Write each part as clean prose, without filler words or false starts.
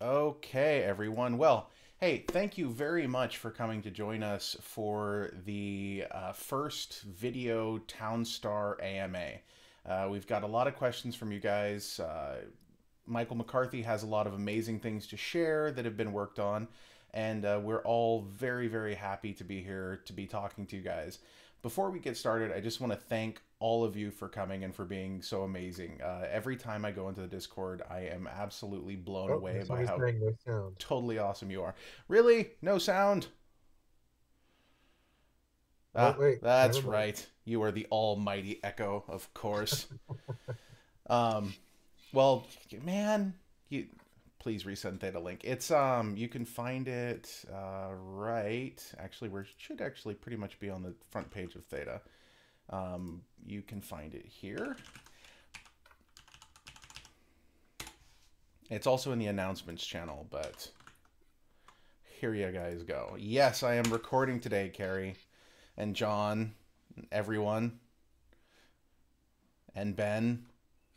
Okay, everyone. Well, hey, thank you very much for coming to join us for the first video TOWNSTAR AMA. We've got a lot of questions from you guys. Michael McCarthy has a lot of amazing things to share that have been worked on, and we're all very, very happy to be here to be talking to you guys. Before we get started, I just want to thank all of you for coming and for being so amazing. Every time I go into the Discord, I am absolutely blown Oh, away there's by somebody how saying no sound. totally awesome you are. Really? No sound? Oh, Ah, wait, never that's mind. right. You are the almighty Echo, of course. Um, well, man, you please resend Theta link. It's you can find it right. Actually, we should actually pretty much be on the front page of Theta. You can find it here. It's also in the announcements channel, but here you guys go. Yes, I am recording today, Carrie and John, and everyone, and Ben,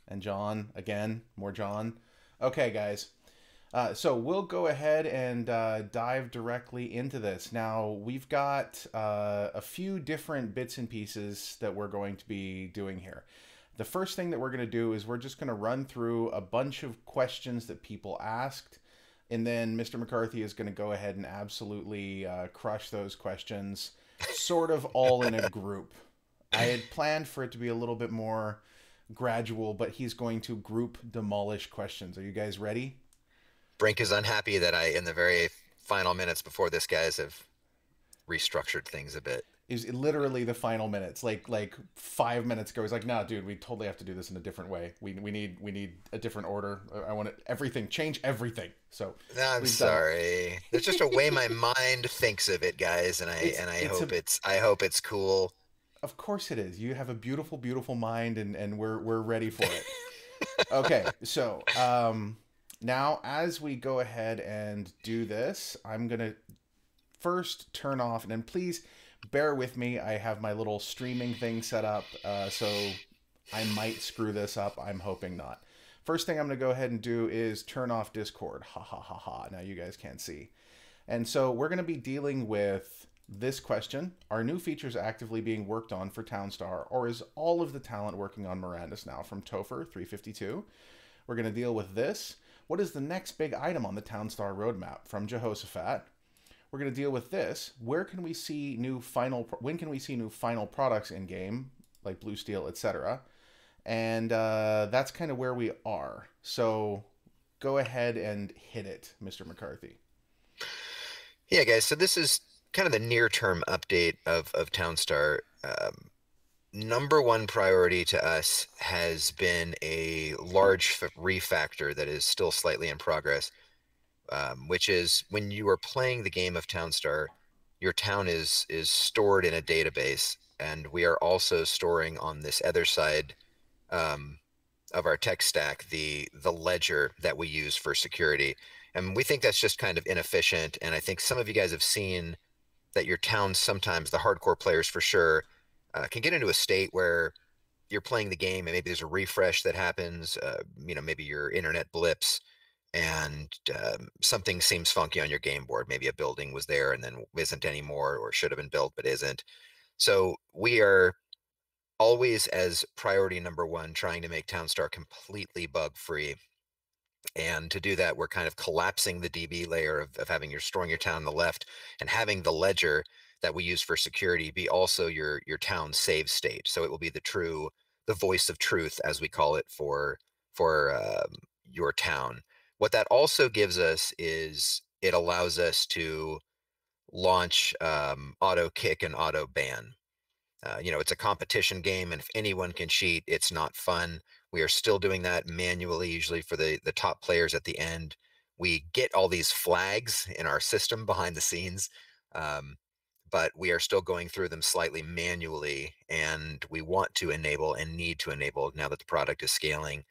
and John again, more John. Okay, guys. So we'll go ahead and dive directly into this. Now, we've got a few different bits and pieces that we're going to be doing here. The first thing that we're going to do is we're just going to run through a bunch of questions that people asked. And then Mr. McCarthy is going to go ahead and absolutely crush those questions, sort of all in a group. I had planned for it to be a little bit more gradual, but he's going to group demolish questions. Are you guys ready? Brink is unhappy that in the very final minutes before this, guys have restructured things a bit. Is literally the final minutes, like 5 minutes ago. He's like, "No, dude, we totally have to do this in a different way. We need a different order. I want it, everything change everything." So I'm we've done. sorry. There's just a way my mind thinks of it, guys, and I It's and I it's a hope it's cool. of course it is. You have a beautiful, beautiful mind, and we're ready for it. Okay, so now as we go ahead and do this, I'm gonna first turn off, and then please bear with me. I have my little streaming thing set up, so I might screw this up. I'm hoping not. First thing I'm going to go ahead and do is turn off Discord. Ha ha ha ha. Now you guys can't see. And so we're going to be dealing with this question. Are new features actively being worked on for TOWNSTAR, or is all of the talent working on Mirandus now? From Topher 352. We're going to deal with this. What is the next big item on the TOWNSTAR roadmap? From JEHOSEPHAT. We're going to deal with this. Where can we see new final? When can we see new final products in game, like Blue Steel, etc.? And that's kind of where we are. So go ahead and hit it, Mr. McCarthy. Yeah, guys. So this is kind of the near-term update of TOWNSTAR. Number one priority to us has been a large refactor that is still slightly in progress. Which is when you are playing the game of TOWNSTAR, your town is stored in a database, and we are also storing on this other side of our tech stack the ledger that we use for security. And we think that's just kind of inefficient. And I think some of you guys have seen that your town sometimes, the hardcore players for sure, can get into a state where you're playing the game and maybe there's a refresh that happens. Maybe your internet blips and something seems funky on your game board. Maybe a building was there and then isn't anymore, or should have been built but isn't. So we are always, as priority number one, trying to make TOWNSTAR completely bug free. And to do that, we're kind of collapsing the DB layer of having your storing your town on the left and having the ledger that we use for security be also your town save state. So it will be the voice of truth, as we call it, for your town. What that also gives us is it allows us to launch auto kick and auto ban. It's a competition game, and if anyone can cheat, it's not fun. We are still doing that manually, usually for the top players at the end. We get all these flags in our system behind the scenes, um, but we are still going through them slightly manually, and we want to enable and need to enable, now that the product is scaling,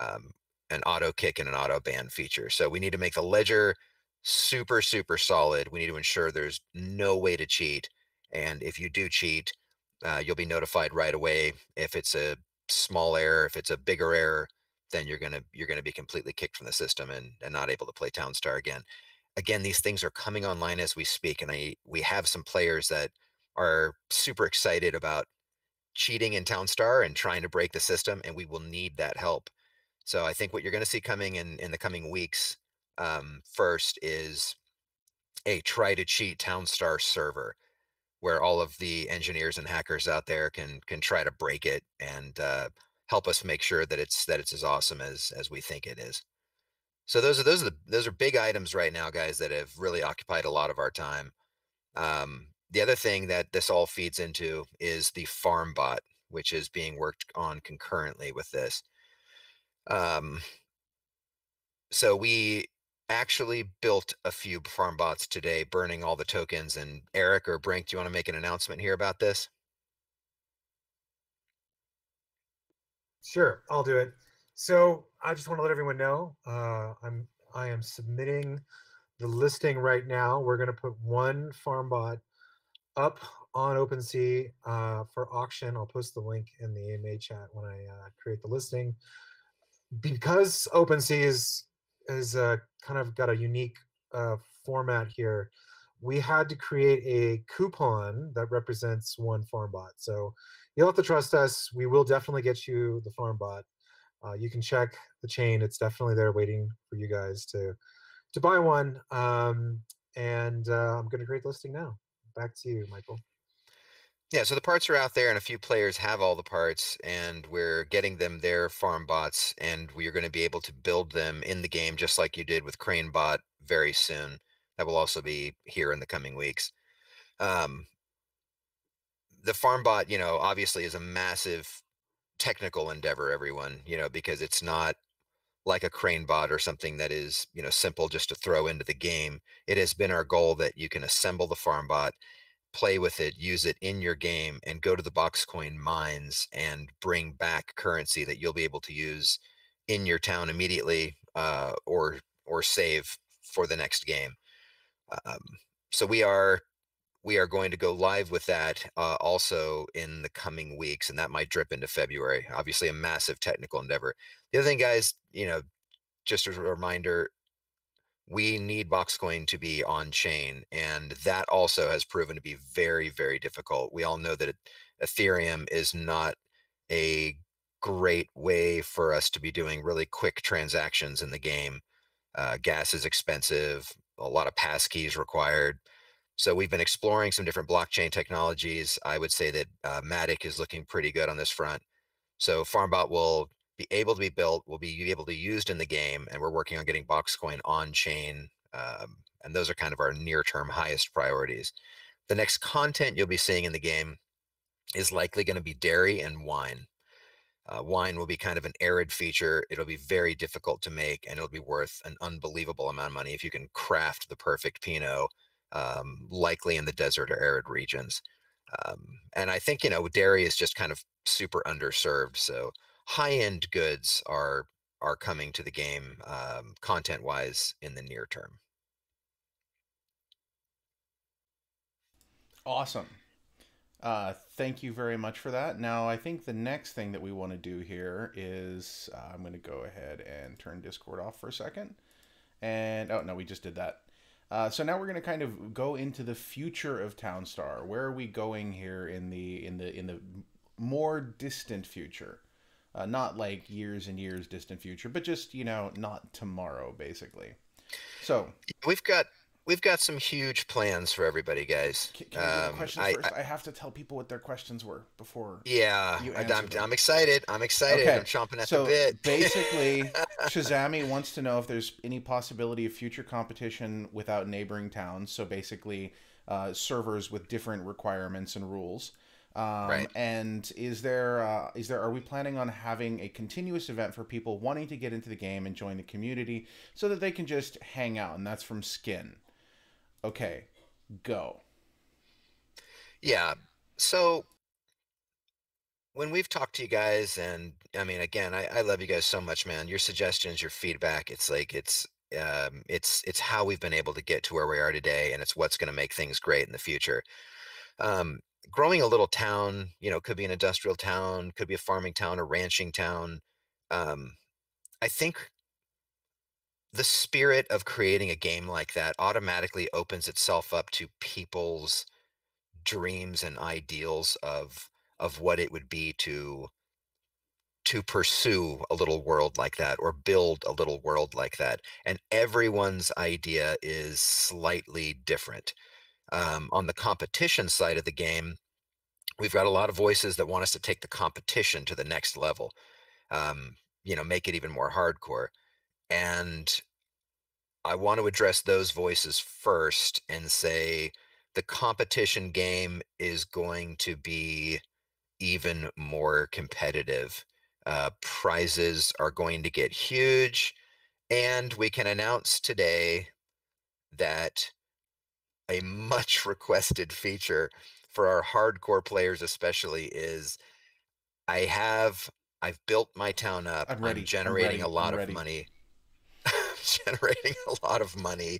um, an auto kick and an auto ban feature. So we need to make the ledger super, super solid. We need to ensure there's no way to cheat. And if you do cheat, you'll be notified right away if it's a small error, if it's a bigger error. then you're gonna be completely kicked from the system and not able to play TOWNSTAR again. Again, these things are coming online as we speak, and we have some players that are super excited about cheating in TOWNSTAR and trying to break the system, and we will need that help. So I think what you're going to see coming in the coming weeks, first is a try to cheat TOWNSTAR server where all of the engineers and hackers out there can try to break it and help us make sure that it's as awesome as we think it is. So those are big items right now, guys, that have really occupied a lot of our time. The other thing that this all feeds into is the farm bot, which is being worked on concurrently with this. Um, so we actually built a few farm bots today, burning all the tokens. And Eric or Brink, do you want to make an announcement here about this? Sure, I'll do it. So I just want to let everyone know I am submitting the listing right now. We're going to put one farm bot up on OpenSea for auction. I'll post the link in the AMA chat when I create the listing. Because OpenSea is kind of got a unique format here, we had to create a coupon that represents one farm bot. So you'll have to trust us. We will definitely get you the farm bot. You can check the chain. It's definitely there waiting for you guys to buy one. And I'm going to create the listing now. Back to you, Michael. Yeah, so the parts are out there, and a few players have all the parts, and we're getting them their farm bots, and we are going to be able to build them in the game just like you did with CraneBot very soon. That will also be here in the coming weeks. The farm bot, obviously is a massive technical endeavor, everyone, because it's not like a CraneBot or something that is, simple just to throw into the game. It has been our goal that you can assemble the farm bot, play with it, use it in your game, and go to the Boxcoin mines and bring back currency that you'll be able to use in your town immediately, or save for the next game. Um, so we are going to go live with that also in the coming weeks, and that might drip into February. Obviously, a massive technical endeavor. The other thing, guys, just as a reminder, we need Boxcoin to be on chain, and that also has proven to be very, very difficult. We all know that Ethereum is not a great way for us to be doing really quick transactions in the game. Gas is expensive, a lot of passkeys required. So we've been exploring some different blockchain technologies. I would say that Matic is looking pretty good on this front. So FarmBot will be able to be built, will be able to be used in the game, and we're working on getting Boxcoin on chain. And those are kind of our near-term highest priorities. The next content you'll be seeing in the game is likely going to be dairy and wine. Wine will be kind of an arid feature. It'll be very difficult to make, and it'll be worth an unbelievable amount of money if you can craft the perfect Pinot, likely in the desert or arid regions. And I think, dairy is just kind of super underserved. So high-end goods are coming to the game, content-wise, in the near term. Awesome. Thank you very much for that. Now, I think the next thing that we want to do here is I'm going to go ahead and turn Discord off for a second. And, oh, no, we just did that. So now we're going to kind of go into the future of TOWNSTAR. Where are we going here in the more distant future? Not like years and years distant future, but just, not tomorrow, basically. So We've got some huge plans for everybody, guys. Can I do the questions first? I have to tell people what their questions were before. Yeah, you answer them. I'm excited. I'm excited. Okay. I'm chomping at the bit. Basically, CHOZAMI wants to know if there's any possibility of future competition without neighboring towns. So basically, servers with different requirements and rules. Right. And are we planning on having a continuous event for people wanting to get into the game and join the community so that they can just hang out? And that's from SKYN. Okay, go. Yeah. So when we've talked to you guys, and I mean, again, I love you guys so much, man. Your suggestions, your feedback, it's like it's how we've been able to get to where we are today, and it's what's going to make things great in the future. Growing a little town, could be an industrial town, could be a farming town, a ranching town. I think the spirit of creating a game like that automatically opens itself up to people's dreams and ideals of what it would be to pursue a little world like that or build a little world like that. And everyone's idea is slightly different. On the competition side of the game, we've got a lot of voices that want us to take the competition to the next level, make it even more hardcore. And I want to address those voices first and say the competition game is going to be even more competitive. Prizes are going to get huge, and we can announce today that a much requested feature for our hardcore players especially is I've built my town up. I'm I'm ready. I'm generating a ready. I'm lot of ready. money. Generating a lot of money.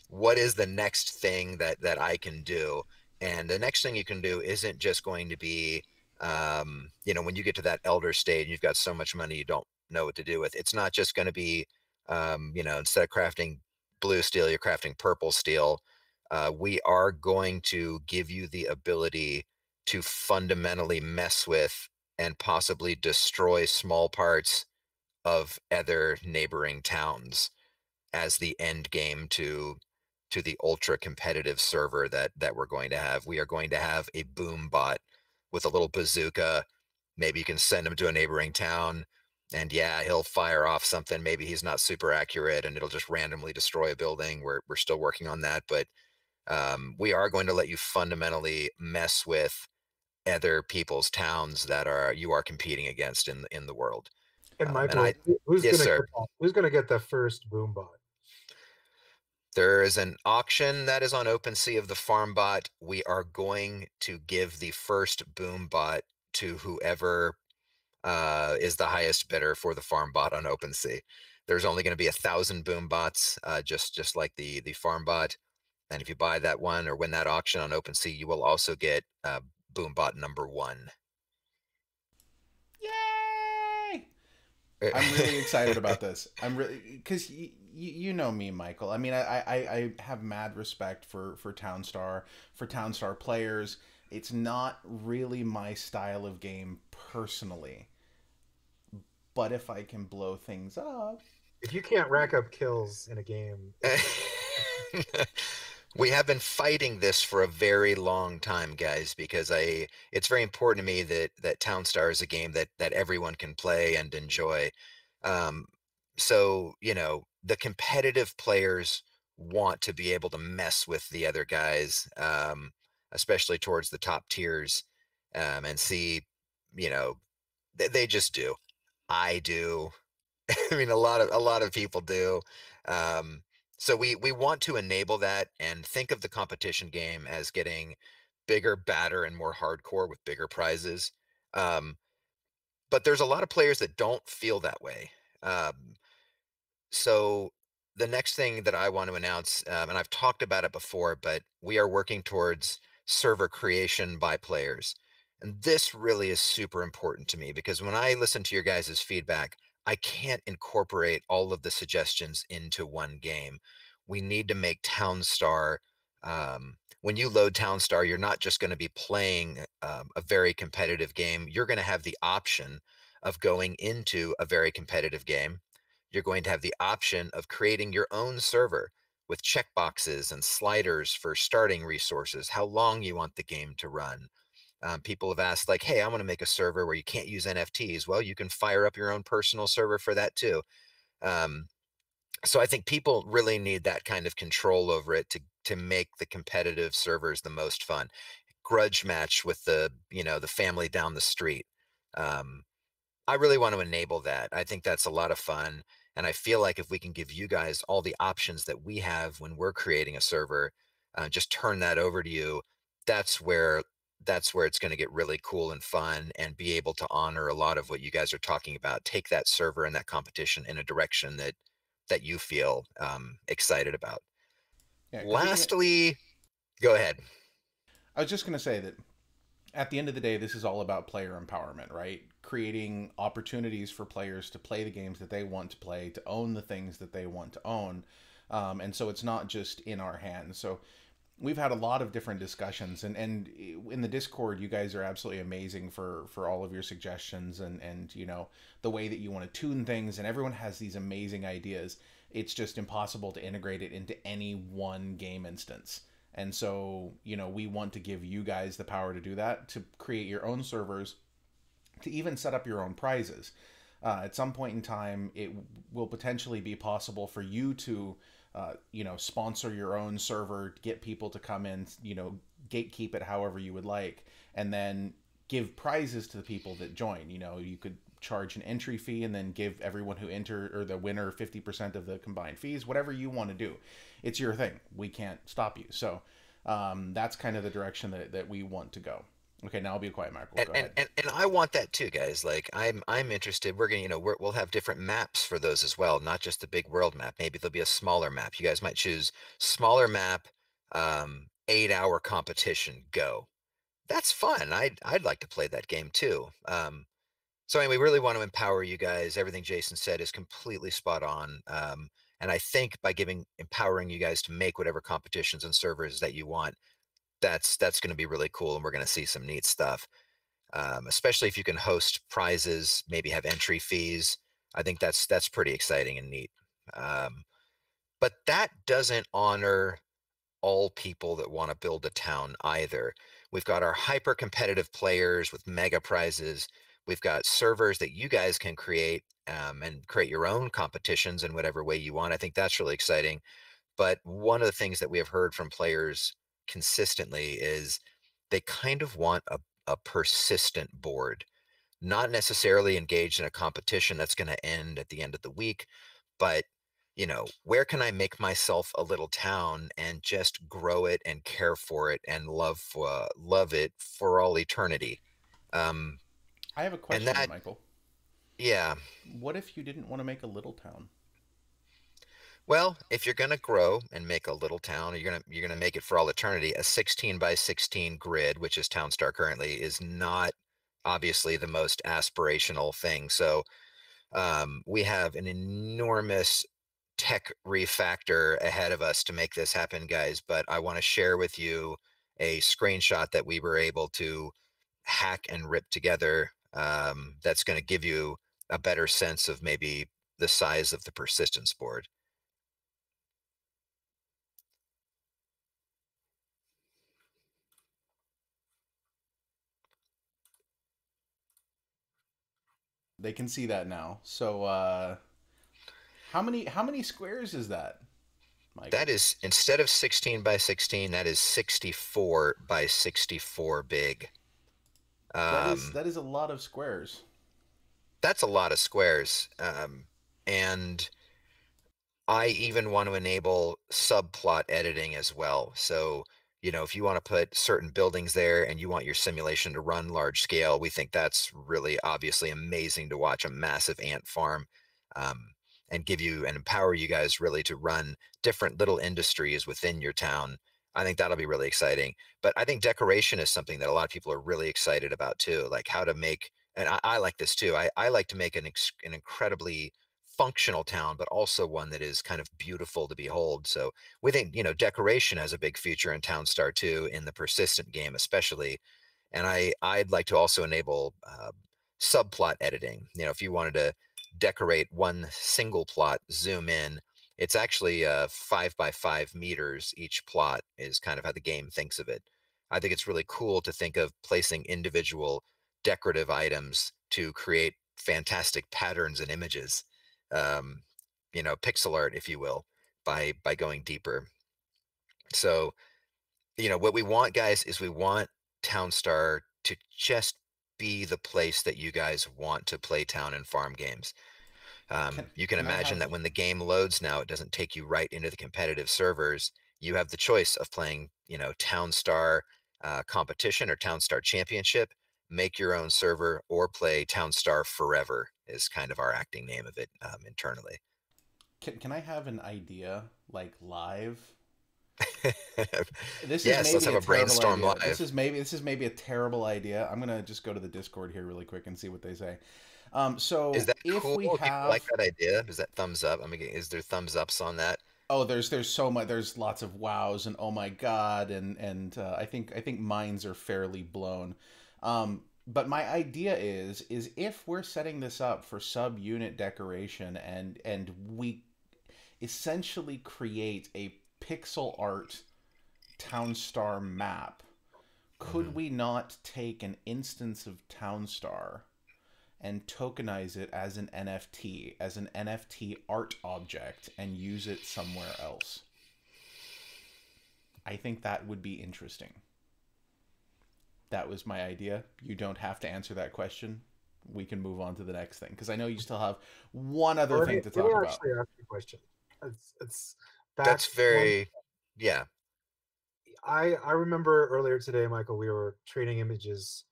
What is the next thing that I can do? And the next thing you can do isn't just going to be, when you get to that elder stage and you've got so much money you don't know what to do with. It's not just going to be, instead of crafting blue steel, you're crafting purple steel. We are going to give you the ability to fundamentally mess with and possibly destroy small parts of other neighboring towns as the end game to the ultra competitive server that we're going to have. We are going to have a BoomBot with a little bazooka. Maybe you can send him to a neighboring town, and yeah, he'll fire off something. Maybe he's not super accurate, and it'll just randomly destroy a building. We're still working on that, but we are going to let you fundamentally mess with other people's towns that you are competing against in the world. And And I, Michael, who's yes, gonna sir. get that? Who's gonna get the first BoomBot? There is an auction that is on OpenSea of the FarmBot. We are going to give the first BoomBot to whoever is the highest bidder for the FarmBot on OpenSea. There's only going to be 1,000 BoomBots, just like the FarmBot. And if you buy that one or win that auction on OpenSea, you will also get BoomBot number 1. Yay! I'm really excited about this. I'm really because you know me, Michael. I mean, I have mad respect for TOWNSTAR, for TOWNSTAR players. It's not really my style of game personally, but if I can blow things up, If you can't rack up kills in a game, We have been fighting this for a very long time, guys, because it's very important to me that TOWNSTAR is a game that everyone can play and enjoy. Um, so, the competitive players want to be able to mess with the other guys, especially towards the top tiers, and see, you know, they just do. I do. I mean, a lot of people do. Um, so we want to enable that and think of the competition game as getting bigger, badder, and more hardcore with bigger prizes. Um, but there's a lot of players that don't feel that way. So the next thing that I want to announce, and I've talked about it before, but we are working towards server creation by players. And this really is super important to me because when I listen to your guys' feedback, I can't incorporate all of the suggestions into one game. We need to make TOWNSTAR. When you load TOWNSTAR, you're not just going to be playing a very competitive game. You're going to have the option of going into a very competitive game. You're going to have the option of creating your own server with checkboxes and sliders for starting resources, how long you want the game to run. People have asked, like, hey, I want to make a server where you can't use NFTs. Well, you can fire up your own personal server for that too. Um, so I think people really need that kind of control over it to make the competitive servers the most fun. Grudge match with the family down the street. Um, I really want to enable that. I think that's a lot of fun. And I feel like if we can give you guys all the options that we have when we're creating a server, just turn that over to you, that's where it's going to get really cool and fun and be able to honor a lot of what you guys are talking about. Take that server and that competition in a direction that you feel excited about. yeah. Because Lastly, go ahead. I was just gonna say that at the end of the day, this is all about player empowerment, right? creating opportunities for players to play the games that they want to play, to own the things that they want to own. And so it's not just in our hands. So we've had a lot of different discussions, and in the Discord, you guys are absolutely amazing for all of your suggestions, and you know, the way that you want to tune things, and everyone has these amazing ideas. It's just impossible to integrate it into any one game instance. And so, you know, we want to give you guys the power to do that, to create your own servers, to even set up your own prizes. At some point in time, it will potentially be possible for you to, you know, sponsor your own server, get people to come in, you know, gatekeep it however you would like, and then give prizes to the people that join. You know, you could charge an entry fee and then give everyone who enter, or the winner, 50% of the combined fees. Whatever you want to do, it's your thing. We can't stop you. So that's kind of the direction that we want to go. Okay, now I'll be quiet, Mark. Go ahead. And I want that too, guys. Like I'm interested. We're gonna, you know, we'll have different maps for those as well, not just the big world map. Maybe there'll be a smaller map. You guys might choose smaller map, 8-hour competition. Go. That's fun. I'd like to play that game too. So anyway, we really want to empower you guys. Everything Jason said is completely spot on. And I think by empowering you guys to make whatever competitions and servers that you want, that's going to be really cool, and we're going to see some neat stuff. Especially if you can host prizes, maybe have entry fees. I think that's pretty exciting and neat. But that doesn't honor all people that want to build a town either. We've got our hyper competitive players with mega prizes. We've got servers that you guys can create, and create your own competitions in whatever way you want. I think that's really exciting. But one of the things that we have heard from players consistently is they kind of want a persistent board, not necessarily engaged in a competition that's going to end at the end of the week, but you know, where can I make myself a little town and just grow it and care for it and love it for all eternity? Um, I have a and question, that, Michael. yeah. What if you didn't want to make a little town? Well, if you're going to grow and make a little town, or you're going to make it for all eternity, a 16 by 16 grid, which is TOWNSTAR currently, is not obviously the most aspirational thing. So we have an enormous tech refactor ahead of us to make this happen, guys. But I want to share with you a screenshot that we were able to hack and rip together, that's going to give you a better sense of maybe the size of the persistence board. They can see that now. So how many squares is that, Michael? That is, instead of 16 by 16, that is 64 by 64 big. That is a lot of squares. That's a lot of squares. And I even want to enable subplot editing as well. So, you know, if you want to put certain buildings there and you want your simulation to run large scale, we think that's really obviously amazing to watch a massive ant farm, um, and give you and empower you guys really to run different little industries within your town. I think that'll be really exciting. But I think decoration is something that a lot of people are really excited about too, like how to make, and I like this too. I like to make an incredibly functional town, but also one that is kind of beautiful to behold. So we think, you know, decoration has a big future in TOWNSTAR too, in the persistent game especially. And I'd like to also enable subplot editing. You know, if you wanted to decorate one single plot, zoom in, it's actually 5 by 5 meters. Each plot is kind of how the game thinks of it. I think it's really cool to think of placing individual decorative items to create fantastic patterns and images, um, you know, pixel art, if you will, by going deeper. So, you know, what we want, guys, is we want TOWNSTAR to just be the place that you guys want to play town and farm games. You can can I imagine have that when the game loads now, it doesn't take you right into the competitive servers. You have the choice of playing, you know, TOWNSTAR competition or TOWNSTAR championship, make your own server, or play TOWNSTAR forever is kind of our acting name of it, internally. can I have an idea, like live? This is Yes, let's maybe have a a terrible brainstorm idea. live. This is maybe a terrible idea. I'm gonna just go to the Discord here really quick and see what they say. Is So that if cool? we Do people like have, that idea? Is that thumbs up? I mean, is there thumbs ups on that? oh, there's so much. There's lots of wows and oh my god, and I think minds are fairly blown. But my idea is if we're setting this up for subunit decoration and we essentially create a pixel art TOWNSTAR map, could Mhm. we not take an instance of TOWNSTAR and tokenize it as an NFT, as an NFT art object, and use it somewhere else? I think that would be interesting. That was my idea. You don't have to answer that question. We can move on to the next thing because I know you still have one other thing to Let me talk about. actually ask you a question. It's back That's one. very, yeah. I remember earlier today, Michael, we were trading images,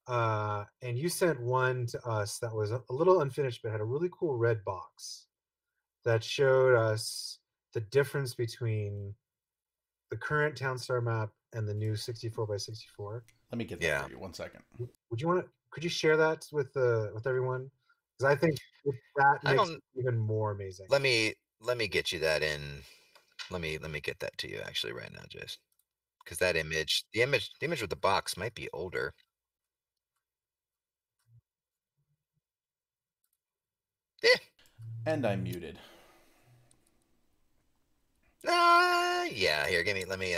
and you sent one to us that was a little unfinished, but had a really cool red box that showed us the difference between the current TOWNSTAR map and the new 64 by 64. Let me get that Yeah. for you. 1 second. Would you want to? Could you share that with everyone? Because I think that I makes don't. it even more amazing. Let me get you that in. Let me get that to you actually right now, Jace. Because that image, the image with the box might be older. Yeah. And I'm muted. Yeah. Here, give me. Let me.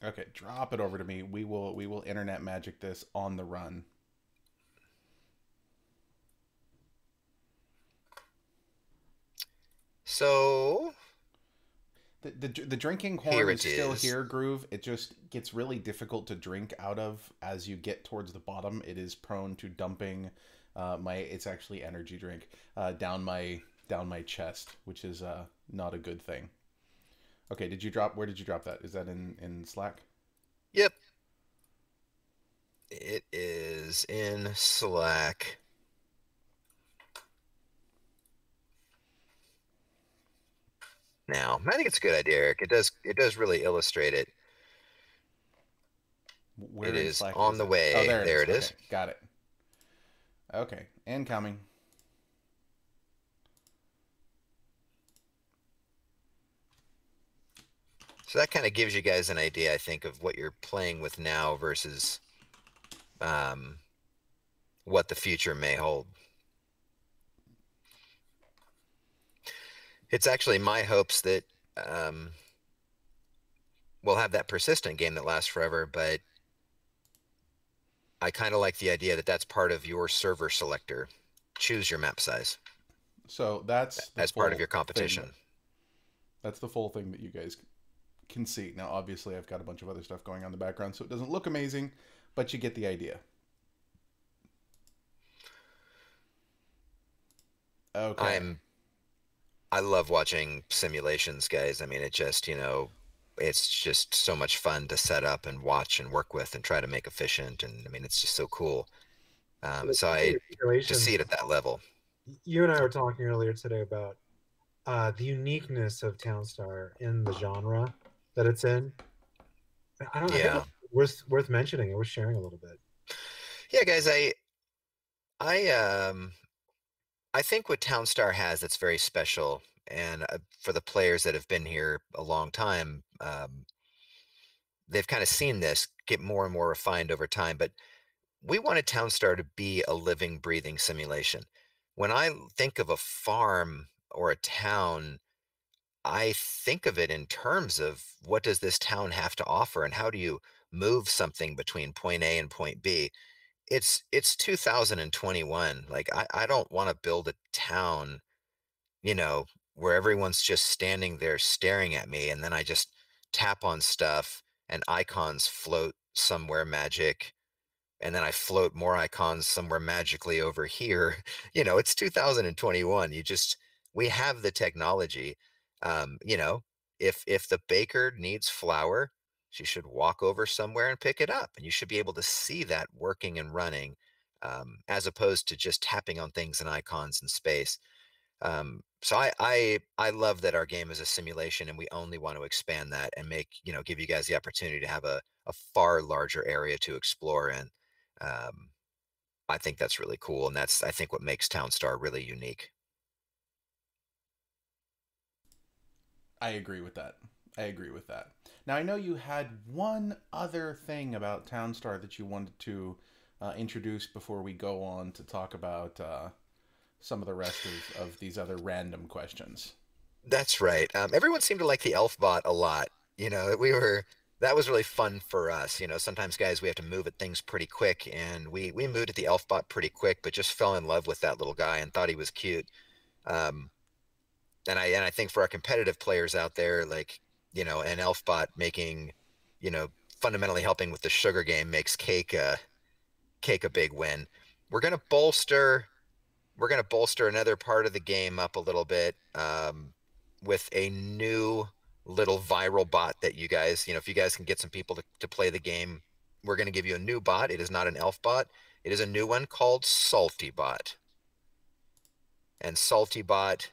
Okay, drop it over to me. We will internet magic this on the run. So The drinking horn here is it still is. here, Groove. It just gets really difficult to drink out of as you get towards the bottom. It is prone to dumping my. It's actually energy drink down my chest, which is not a good thing. Okay, did you drop? Where did you drop that? Is that in Slack? Yep. It is in Slack. Now, I think it's a good idea, Eric. It does really illustrate it. Where It in is Slack on is the it? Oh, way. there it There is. it Okay, is. got it. Okay, incoming. So that kind of gives you guys an idea, I think, of what you're playing with now versus um, what the future may hold. It's actually my hopes that um, we'll have that persistent game that lasts forever, but I kind of like the idea that that's part of your server selector. Choose your map size So that's the as part of full your thing. competition. That's the full thing that you guys can see. Now, obviously, I've got a bunch of other stuff going on in the background, so it doesn't look amazing, but you get the idea. Okay. I love watching simulations, guys. I mean, it's just so much fun to set up and watch and work with and try to make efficient. And I mean, it's just so cool. So I to see it Simulations. at that level. You and I were talking earlier today about the uniqueness of TOWNSTAR in the genre that it's in. I think Yeah. it's worth mentioning and worth sharing a little bit. Yeah, guys, I I think what TownStar has that's very special, and for the players that have been here a long time, they've kind of seen this get more and more refined over time. But we wanted TownStar to be a living, breathing simulation. When I think of a farm or a town, I think of it in terms of what does this town have to offer, and how do you move something between point A and point B. It's 2021. Like I don't want to build a town, you know, where everyone's just standing there staring at me and then I just tap on stuff and icons float somewhere magic and then I float more icons somewhere magically over here. It's 2021. We have the technology. You know, if the baker needs flour, she should walk over somewhere and pick it up, and you should be able to see that working and running, as opposed to just tapping on things and icons in space. So I love that our game is a simulation, and we only want to expand that and make, give you guys the opportunity to have a far larger area to explore in. Um, I think that's really cool, and that's, I think, what makes TOWNSTAR really unique. I agree with that. I agree with that. Now I know you had one other thing about TownStar that you wanted to introduce before we go on to talk about some of the rest of these other random questions. That's right. Everyone seemed to like the elf bot a lot. That was really fun for us. Sometimes, guys, we have to move at things pretty quick, and we moved at the elf bot pretty quick, but just fell in love with that little guy and thought he was cute. Um, and I think for our competitive players out there, like, an elf bot making, fundamentally helping with the sugar game makes cake a big win. We're gonna bolster another part of the game up a little bit, with a new little viral bot that you guys, if you guys can get some people to play the game, we're going to give you a new bot. It is not an elf bot. It is a new one called SaltyBot. And SaltyBot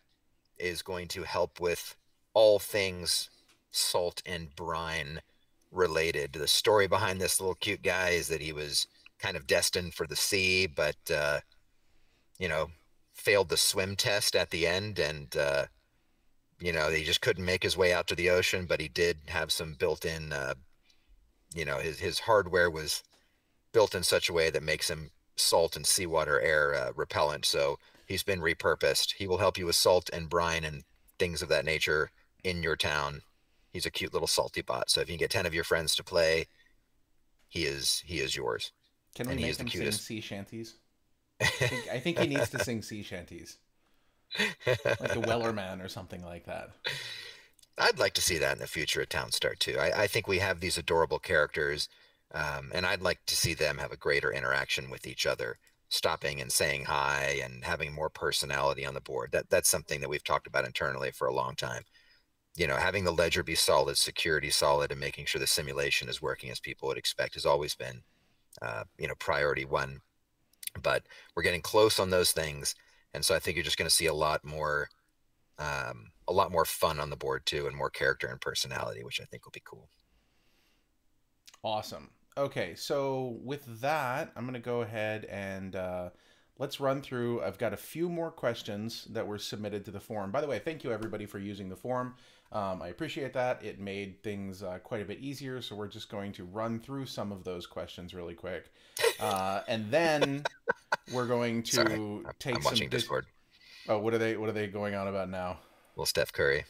is going to help with all things salt and brine related. The story behind this little cute guy is that he was kind of destined for the sea, but failed the swim test at the end, and he just couldn't make his way out to the ocean. But he did have some built-in, his hardware was built in such a way that makes him salt and seawater air repellent. So he's been repurposed. He will help you with salt and brine and things of that nature in your town. He's a cute little salty bot. So if you can get 10 of your friends to play, he is yours. Can we make him sing sea shanties? I think he needs to sing sea shanties, like the Wellerman or something like that. I'd like to see that in the future at TOWNSTAR too. I think we have these adorable characters, and I'd like to see them have a greater interaction with each other, stopping and saying hi and having more personality on the board. That's something that we've talked about internally for a long time. Having the ledger be solid, security solid, and making sure the simulation is working as people would expect has always been, priority one. But we're getting close on those things, and so I think you're just going to see a lot more fun on the board too, and more character and personality, which I think will be cool. Awesome. Okay, so with that, I'm going to go ahead and let's run through. I've got a few more questions that were submitted to the forum. By the way, thank you everybody for using the forum. I appreciate that. It made things quite a bit easier, so we're just going to run through some of those questions really quick. And then we're going to take I'm watching Discord. Oh, what are they going on about now? Well, Steph Curry.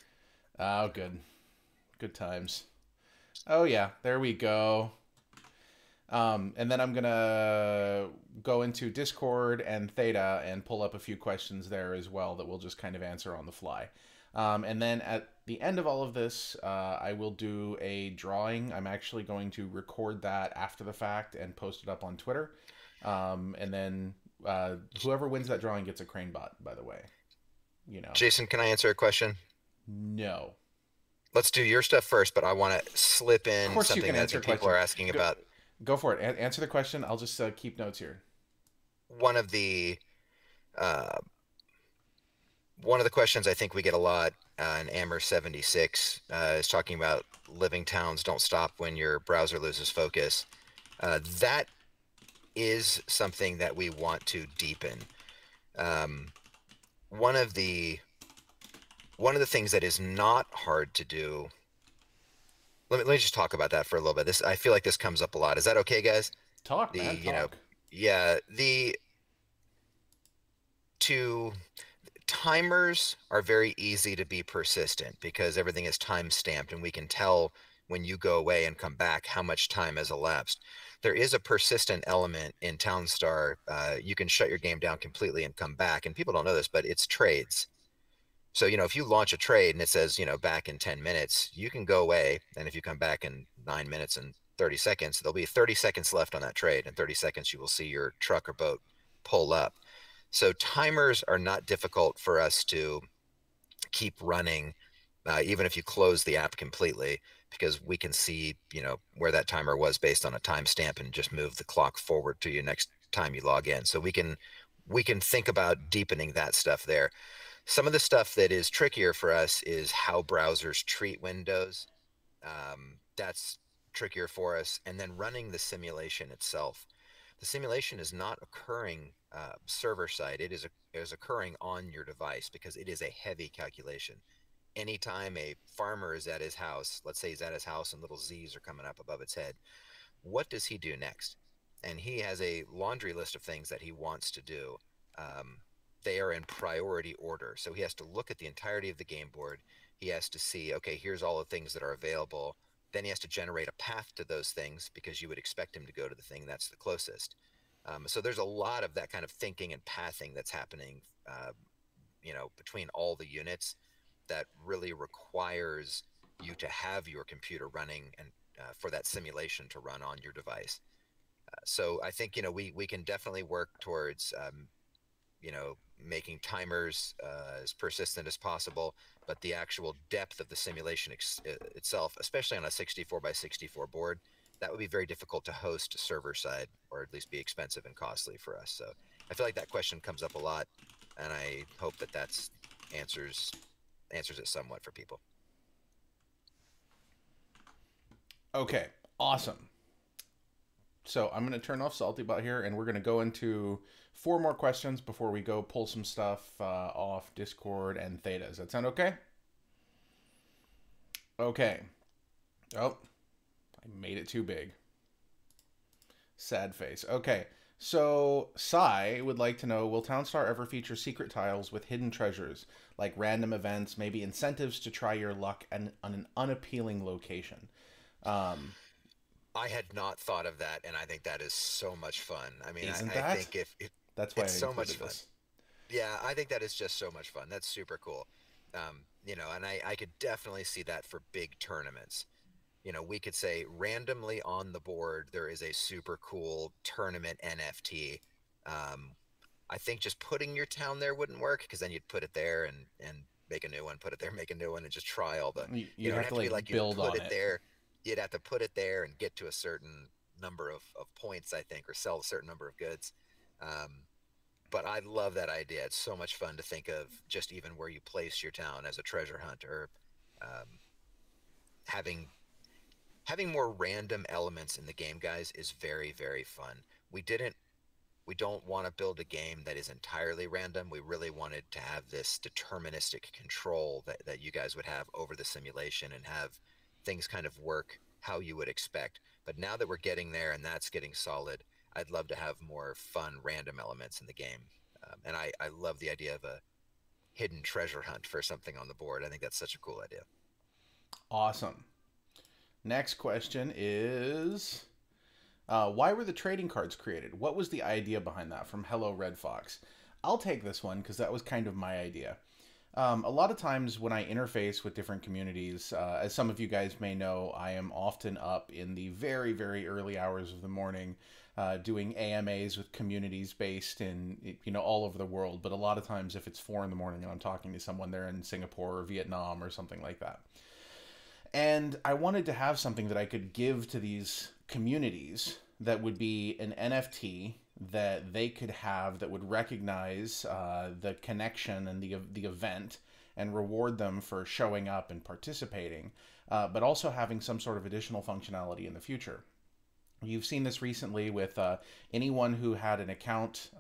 Oh, good times. Oh yeah, there we go. And then I'm gonna go into Discord and Theta and pull up a few questions there as well that we'll just kind of answer on the fly. And then at the end of all of this, I will do a drawing. I'm actually going to record that after the fact and post it up on Twitter. And then whoever wins that drawing gets a crane bot, by the way. Jason, can I answer a question? No. Let's do your stuff first, but I want to slip in something that people are asking about. Go for it. Answer the question. I'll just keep notes here. One of the questions I think we get a lot, in Amber76, is talking about living towns don't stop when your browser loses focus. That is something that we want to deepen. One of the things that is not hard to do. Let me just talk about that for a little bit. I feel like this comes up a lot. Is that okay, guys? Talk, man. Talk. Timers are very easy to be persistent because everything is time stamped, and we can tell when you go away and come back how much time has elapsed. There is a persistent element in TOWNSTAR. You can shut your game down completely and come back, and people don't know this, but it's trades. So, if you launch a trade and it says, back in 10 minutes, you can go away. And if you come back in 9 minutes and 30 seconds, there'll be 30 seconds left on that trade. In 30 seconds, you will see your truck or boat pull up. So timers are not difficult for us to keep running, even if you close the app completely, because we can see, where that timer was based on a timestamp and just move the clock forward to your next time you log in. So we can think about deepening that stuff there. Some of the stuff that is trickier for us is how browsers treat Windows. That's trickier for us. And then running the simulation itself. The simulation is not occurring server side. It is occurring on your device because it is a heavy calculation. Anytime a farmer is at his house, let's say he's at his house and little Z's are coming up above its head, what does he do next? And he has a laundry list of things that he wants to do. Um, they are in priority order. So he has to look at the entirety of the game board. He has to see, okay, here's all the things that are available. Then he has to generate a path to those things because you would expect him to go to the thing that's the closest. So there's a lot of that kind of thinking and pathing that's happening, between all the units that really requires you to have your computer running and for that simulation to run on your device. So I think, we can definitely work towards, making timers as persistent as possible, but the actual depth of the simulation itself, especially on a 64 by 64 board, that would be very difficult to host server side, or at least be expensive and costly for us. So I feel like that question comes up a lot, and I hope that that's answers it somewhat for people. Okay, awesome. So I'm going to turn off SaltyBot here, and we're going to go into 4 more questions before we go pull some stuff off Discord and Theta. Does that sound okay? Okay. Oh, I made it too big. Sad face. Okay, so Sai would like to know, will TOWNSTAR ever feature secret tiles with hidden treasures, like random events, maybe incentives to try your luck on an unappealing location? I had not thought of that, and I think that is so much fun. I mean, I think if that's why it's so much fun. This. Yeah, I think that is just so much fun. That's super cool. And I could definitely see that for big tournaments. We could say randomly on the board there is a super cool tournament NFT. I think just putting your town there wouldn't work, because then you'd put it there and make a new one, put it there, make a new one, and just try all the. You have to be like build you put on it there. You'd have to put it there and get to a certain number of points, I think, or sell a certain number of goods. But I love that idea. It's so much fun to think of just even where you place your town as a treasure hunt, or having more random elements in the game, guys, is very, very fun. We don't want to build a game that is entirely random. We really wanted to have this deterministic control that you guys would have over the simulation, and have things kind of work how you would expect. But now that we're getting there and that's getting solid, I'd love to have more fun random elements in the game. And I love the idea of a hidden treasure hunt for something on the board. I think that's such a cool idea. Awesome. Next question is, why were the trading cards created? What was the idea behind that? From HELLOREDFOX. I'll take this one because that was kind of my idea. A lot of times when I interface with different communities, as some of you guys may know, I am often up in the very, very early hours of the morning doing AMAs with communities based in, all over the world. But a lot of times if it's 4 in the morning and I'm talking to someone, they're in Singapore or Vietnam or something like that. And I wanted to have something that I could give to these communities that would be an NFT that they could have, that would recognize the connection and the event, and reward them for showing up and participating, but also having some sort of additional functionality in the future. You've seen this recently with anyone who had an account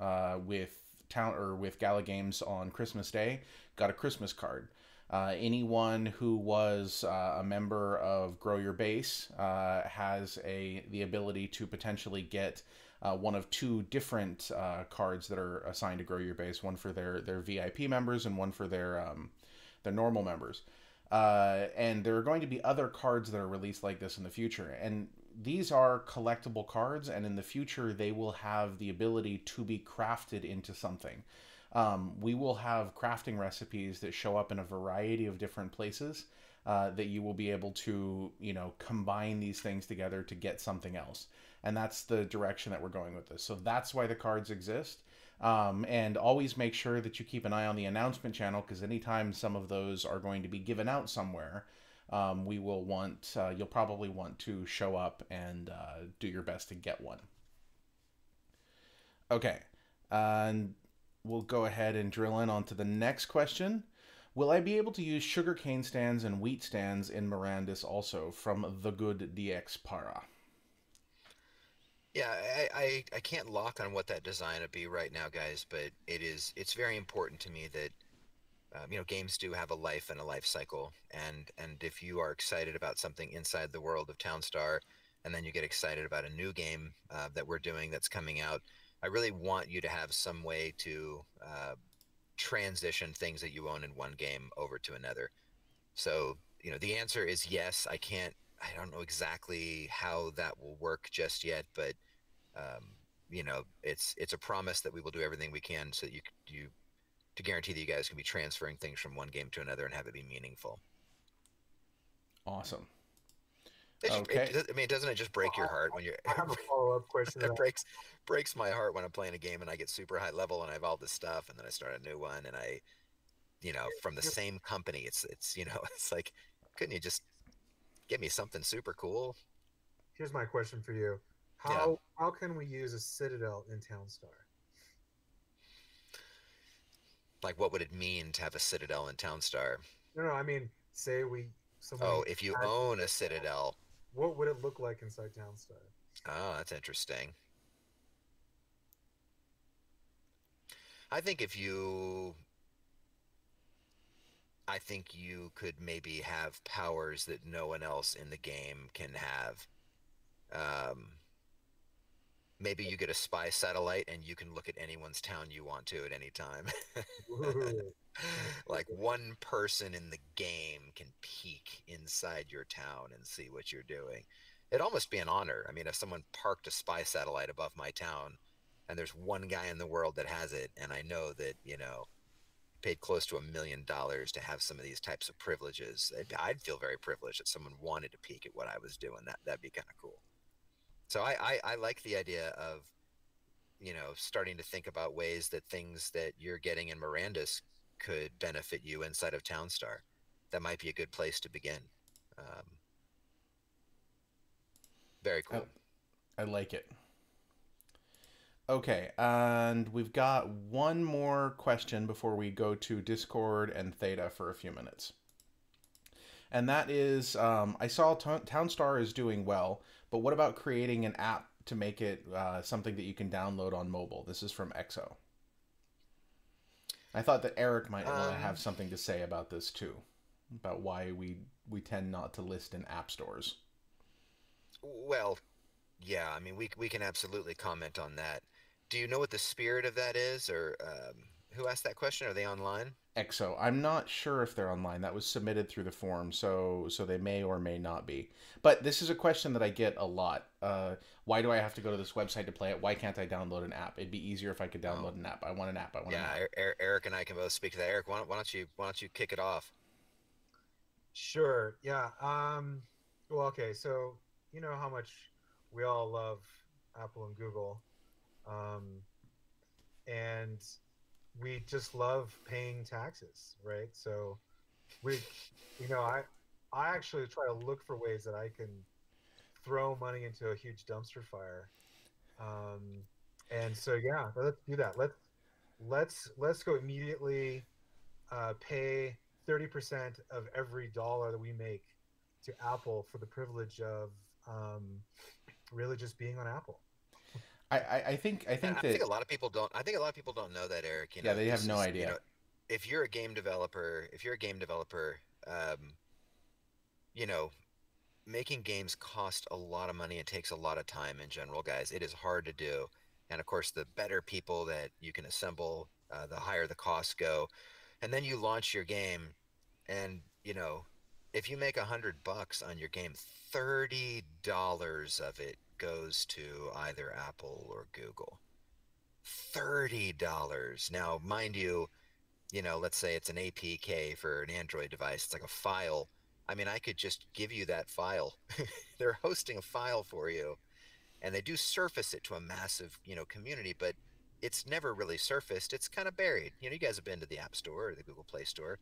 with Gala Games on Christmas Day got a Christmas card. Anyone who was a member of Grow Your Base has the ability to potentially get one of 2 different cards that are assigned to Grow Your Base, one for their VIP members and one for their normal members. And there are going to be other cards that are released like this in the future. And these are collectible cards, and in the future they will have the ability to be crafted into something. We will have crafting recipes that show up in a variety of different places that you will be able to, combine these things together to get something else. And that's the direction that we're going with this. So that's why the cards exist. And always make sure that you keep an eye on the announcement channel, because anytime some of those are going to be given out somewhere, you'll probably want to show up and do your best to get one. Okay. And we'll go ahead and drill in onto the next question. Will I be able to use sugarcane stands and wheat stands in Mirandus also, from the good DXPARRA? Yeah, I can't lock on what that design would be right now, guys, but it's very important to me that games do have a life and a life cycle, and if you are excited about something inside the world of TOWNSTAR, and then you get excited about a new game that we're doing that's coming out, I really want you to have some way to transition things that you own in one game over to another. So, the answer is yes. I don't know exactly how that will work just yet, but it's a promise that we will do everything we can so that you to guarantee that you guys can be transferring things from one game to another and have it be meaningful. Awesome. Okay. I mean, doesn't it just break your heart when you're? I have a follow-up question. It breaks my heart when I'm playing a game and I get super high level and I have all this stuff, and then I start a new one and I, from the same company, it's it's like, couldn't you just give me something super cool? Here's my question for you. How can we use a Citadel in TOWNSTAR? Like, what would it mean to have a Citadel in TOWNSTAR? No, I mean, say if you own a Citadel, what would it look like inside TOWNSTAR? Oh, that's interesting. I think you could maybe have powers that no one else in the game can have. Maybe you get a spy satellite and you can look at anyone's town you want to at any time. Like, one person in the game can peek inside your town and see what you're doing. It'd almost be an honor. I mean, if someone parked a spy satellite above my town and there's one guy in the world that has it, and I know that, paid close to $1 million to have some of these types of privileges, I'd feel very privileged that someone wanted to peek at what I was doing. That'd be kind of cool. So I like the idea of, starting to think about ways that things that you're getting in Mirandus could benefit you inside of TOWNSTAR. That might be a good place to begin. Very cool. I like it. Okay, and we've got one more question before we go to Discord and Theta for a few minutes. And that is, I saw TOWNSTAR is doing well, but what about creating an app to make it something that you can download on mobile? This is from EXO. I thought that Eric might want to have something to say about this too, about why we tend not to list in app stores. Well, yeah, I mean, we can absolutely comment on that. Do you know what the spirit of that is, or who asked that question? Are they online? EXO. I'm not sure if they're online. That was submitted through the forum, so they may or may not be. But this is a question that I get a lot. Why do I have to go to this website to play it? Why can't I download an app? It'd be easier if I could download an app. I want an app. An app. Eric and I can both speak to that. Eric, why don't you kick it off? Sure. Yeah. Well, okay. So you know how much we all love Apple and Google, and we just love paying taxes, right? So I actually try to look for ways that I can throw money into a huge dumpster fire. And so, yeah, let's do that. Let's go immediately pay 30% of every dollar that we make to Apple for the privilege of really just being on Apple. I think a lot of people don't. I think a lot of people don't know that, Eric. Yeah, they have no idea. If you're a game developer, making games cost a lot of money and takes a lot of time in general, guys. It is hard to do, and of course, the better people that you can assemble, the higher the costs go. And then you launch your game, and if you make $100 on your game, $30 of it goes to either Apple or Google. $30. Now, mind you, let's say it's an APK for an Android device. It's like a file. I mean, I could just give you that file. They're hosting a file for you, and they do surface it to a massive, community, but it's never really surfaced. It's kind of buried. You guys have been to the App Store or the Google Play Store.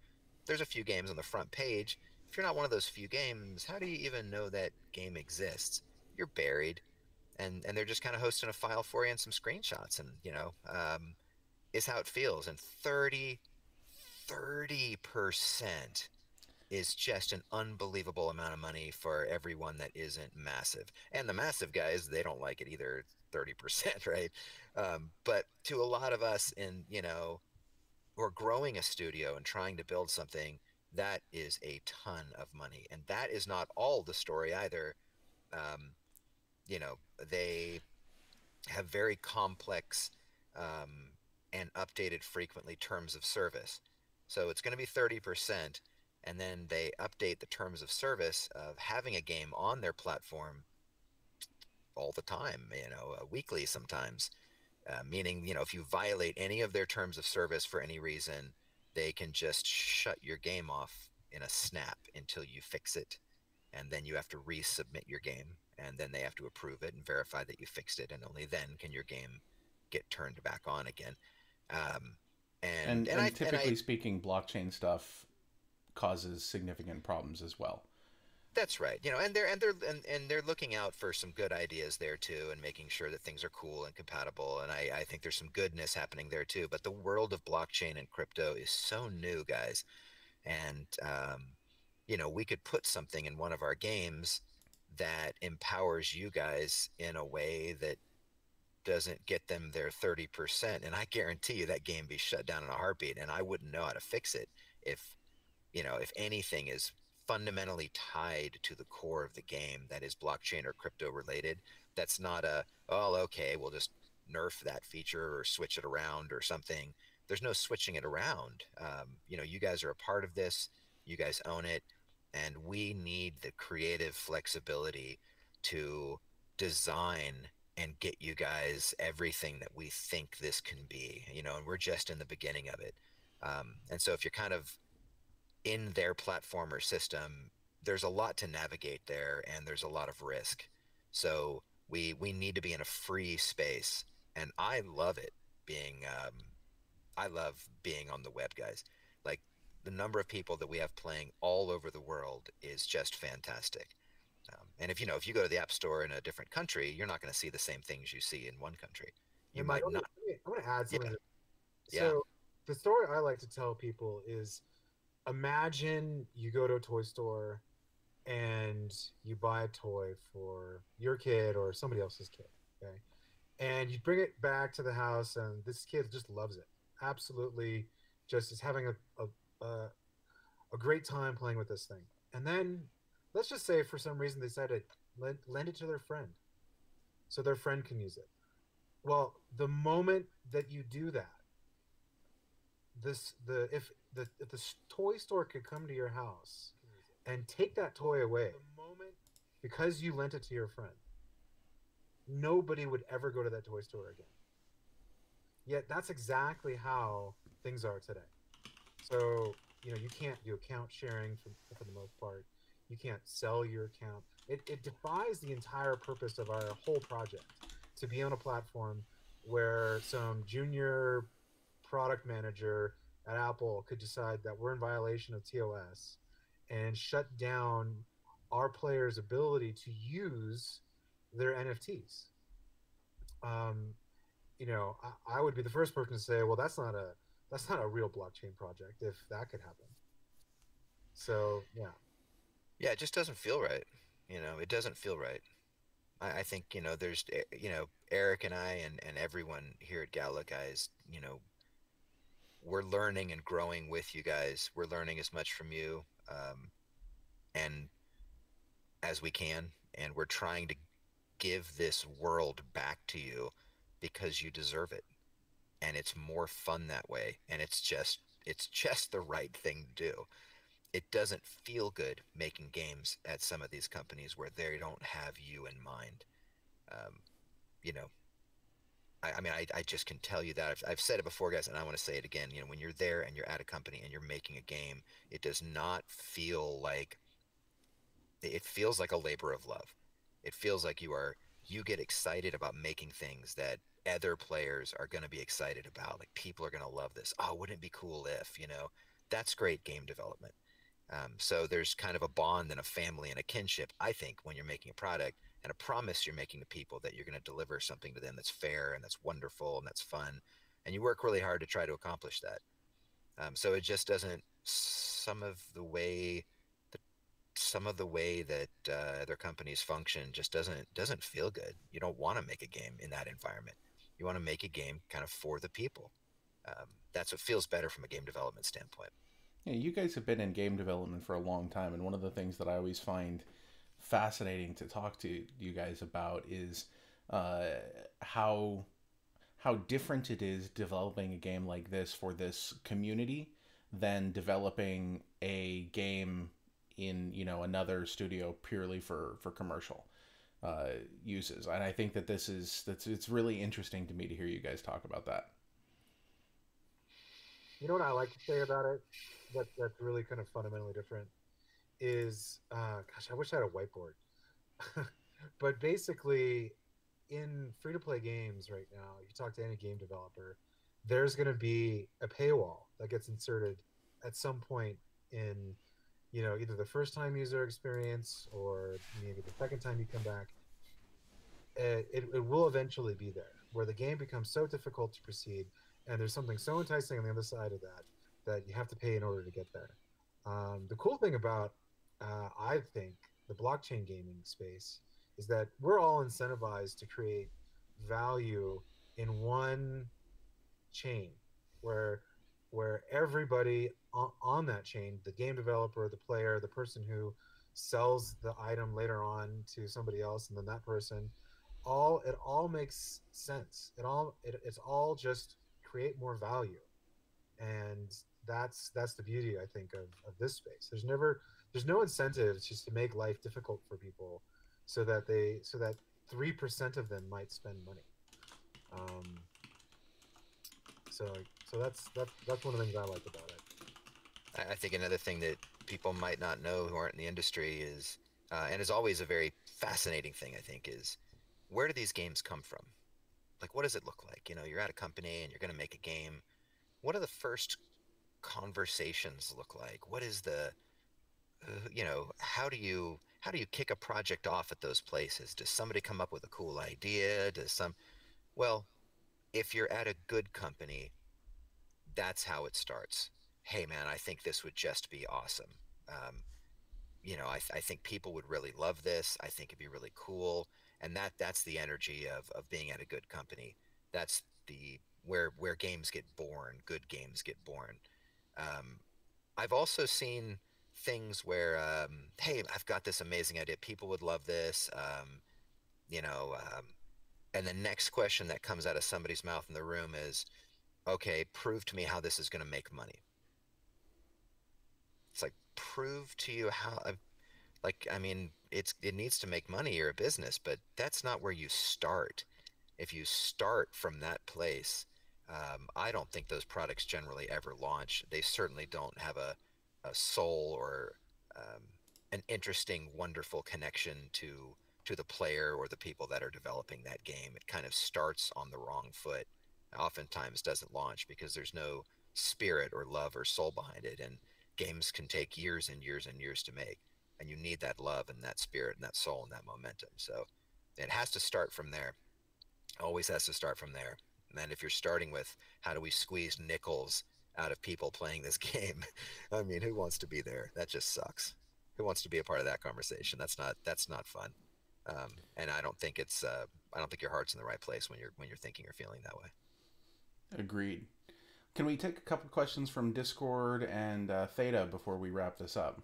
There's a few games on the front page. If you're not one of those few games, how do you even know that game exists? You're buried. And they're just kind of hosting a file for you and some screenshots. And, is how it feels. And 30% is just an unbelievable amount of money for everyone that isn't massive. And the massive guys, they don't like it either, 30%, right? But to a lot of us in, who are growing a studio and trying to build something, that is a ton of money. And that is not all the story either. Um, they have very complex um, and updated frequently terms of service. So it's going to be 30%, and then they update the terms of service of having a game on their platform all the time, weekly sometimes. Meaning, if you violate any of their terms of service for any reason, they can just shut your game off in a snap until you fix it. And then you have to resubmit your game, and then they have to approve it and verify that you fixed it, and only then can your game get turned back on again. Um, and and And I and I typically speaking, blockchain stuff causes significant problems as well. That's right. And they're looking out for some good ideas there too, and making sure that things are cool and compatible. And I think there's some goodness happening there too. But the world of blockchain and crypto is so new, guys. And we could put something in one of our games that empowers you guys in a way that doesn't get them their 30%. And I guarantee you that game be shut down in a heartbeat, and I wouldn't know how to fix it if if anything is fundamentally tied to the core of the game that is blockchain or crypto related. That's not oh, okay, we'll just nerf that feature or switch it around or something. There's no switching it around. You guys are a part of this. You guys own it. And we need the creative flexibility to design and get you guys everything that we think this can be, and we're just in the beginning of it. And so if you're kind of in their platform or system, there's a lot to navigate there, and there's a lot of risk. So we need to be in a free space, and I love it being I love being on the web, guys. Like, the number of people that we have playing all over the world is just fantastic. And if you go to the App Store in a different country, you're not going to see the same things you see in one country. You And Mike, might not. I'm going to add something. Yeah, yeah, So the story I like to tell people is, imagine you go to a toy store and you buy a toy for your kid or somebody else's kid, okay? And you bring it back to the house, and this kid just loves it. Absolutely, just is having a great time playing with this thing. And then, let's just say for some reason they decide to lend it to their friend, so their friend can use it. Well, the moment that you do that, if the toy store could come to your house and take that toy away because you lent it to your friend, nobody would ever go to that toy store again. Yet that's exactly how things are today. So you can't do account sharing for the most part. You can't sell your account. It defies the entire purpose of our whole project to be on a platform where some junior product manager at Apple could decide that we're in violation of TOS and shut down our players' ability to use their NFTs. I would be the first person to say, well, that's not a real blockchain project if that could happen. So yeah. Yeah, it just doesn't feel right. It doesn't feel right. I think, there's, Eric and I and everyone here at Gala, guys, we're learning and growing with you guys. We're learning as much from you and as we can, and we're trying to give this world back to you because you deserve it. And it's more fun that way, and it's just the right thing to do. It doesn't feel good making games at some of these companies where they don't have you in mind. Um, you know, I just can tell you that I've said it before, guys, and I want to say it again. When you're there and you're at a company and you're making a game, it does not feel like, it feels like a labor of love. It feels like you get excited about making things that other players are going to be excited about. Like, people are going to love this. Oh, wouldn't it be cool if, that's great game development. So there's kind of a bond and a family and a kinship, I think, when you're making a product, and a promise you're making to people that you're going to deliver something to them that's fair and that's wonderful and that's fun. and you work really hard to try to accomplish that. So it just doesn't, some of the way that their companies function just doesn't feel good. You don't want to make a game in that environment. You want to make a game kind of for the people. That's what feels better from a game development standpoint. Yeah, you guys have been in game development for a long time, and one of the things that I always find fascinating to talk to you guys about is uh, how different it is developing a game like this for this community than developing a game in another studio purely for commercial uses. And I think that it's really interesting to me to hear you guys talk about that. You know what I like to say about it? That's really kind of fundamentally different. Is gosh, I wish I had a whiteboard. But basically, in free-to-play games right now, you talk to any game developer, there's going to be a paywall that gets inserted at some point in, either the first time user experience or maybe the second time you come back. It will eventually be there, where the game becomes so difficult to proceed, and there's something so enticing on the other side of that you have to pay in order to get there. The cool thing about, I think, the blockchain gaming space is that we're all incentivized to create value in one chain, where everybody on that chain, the game developer, the player, the person who sells the item later on to somebody else, and then that person, it all makes sense. It's all just create more value. And that's the beauty, I think, of this space. There's no incentive just to make life difficult for people so that 3% of them might spend money. So that's one of the things I like about it. I think another thing that people might not know who aren't in the industry is, and is always a very fascinating thing, I think, is where do these games come from? Like, what does it look like? You're at a company and you're going to make a game. What do the first conversations look like? What is the, how do you kick a project off at those places? Does somebody come up with a cool idea? Well, if you're at a good company, that's how it starts. Hey man, I think this would just be awesome. I think people would really love this. I think it'd be really cool. And that's the energy of being at a good company. That's where games get born, good games get born. I've also seen things where, hey, I've got this amazing idea. People would love this. And the next question that comes out of somebody's mouth in the room is, okay, prove to me how this is going to make money. It's like, prove to you how, it needs to make money. You're a business, but that's not where you start. If you start from that place, I don't think those products generally ever launch. They certainly don't have a soul or an interesting, wonderful connection to the player or the people that are developing that game. It kind of starts on the wrong foot. Oftentimes doesn't launch because there's no spirit or love or soul behind it. And games can take years and years and years to make. And you need that love and that spirit and that soul and that momentum. So it has to start from there. Always has to start from there. And then if you're starting with how do we squeeze nickels out of people playing this game, I mean, who wants to be there? That just sucks. Who wants to be a part of that conversation? That's not fun. And I don't think your heart's in the right place when you're thinking or feeling that way. Agreed. Can we take a couple questions from Discord and Theta before we wrap this up?